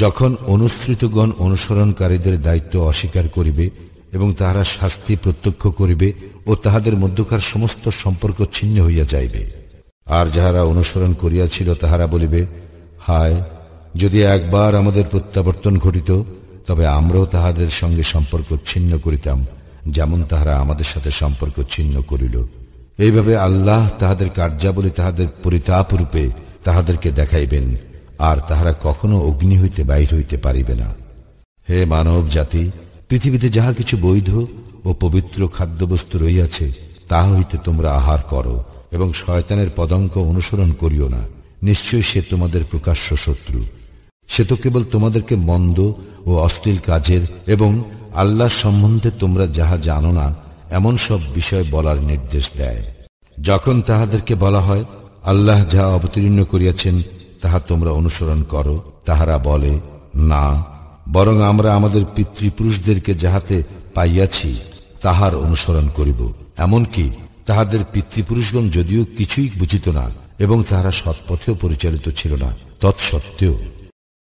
যখন অনুসৃতগণ অনুসরণকারীদের দায়িত্ব অস্বীকার করিবে এবং তাহারা শাস্তি প্রত্যক্ষ করিবে ও তাহাদের মধ্যকার সমস্ত সম্পর্ক ছিন্ন হইয়া যাইবে। আর যাহারা অনুসরণ করিয়াছিল তাহারা বলিবে, হায়, যদি একবার আমাদের প্রত্যাবর্তন ঘটিত, তবে আমরাও তাহাদের সঙ্গে সম্পর্ক ছিন্ন করিতাম, যেমন তাহারা আমাদের সাথে সম্পর্ক ছিন্ন করিল। এইভাবে আল্লাহ তাহাদের কার্যাবলী তাহাদের পরিতাপ রূপে তাহাদেরকে দেখাইবেন, আর তাহারা কখনো অগ্নি হইতে বাহির হইতে পারিবে না। হে মানব জাতি, পৃথিবীতে যাহা কিছু বৈধ ও পবিত্র খাদ্যবস্তু রহিয়াছে তাহা হইতে তোমরা আহার করো এবং শয়তানের পদাঙ্ক অনুসরণ করিও না। নিশ্চয়ই সে তোমাদের প্রকাশ্য শত্রু। সে তো কেবল তোমাদেরকে মন্দ ও অশ্লীল কাজের এবং আল্লাহ সম্বন্ধে তোমরা যাহা জানো না এমন সব বিষয় বলার নির্দেশ দেয়। যখন তাহাদেরকে বলা হয়, আল্লাহ যাহা অবতীর্ণ করিয়াছেন তাহা তোমরা অনুসরণ করো, তাহারা বলে, না, বরং আমরা আমাদের পিতৃপুরুষদেরকে যাহাতে পাইয়াছি তাহার অনুসরণ করিব। এমনকি তাহাদের পিতৃপুরুষগণ যদিও কিছুই বুঝিত না এবং তাহারা সৎপথেও পরিচালিত ছিল না, তৎসত্ত্বেও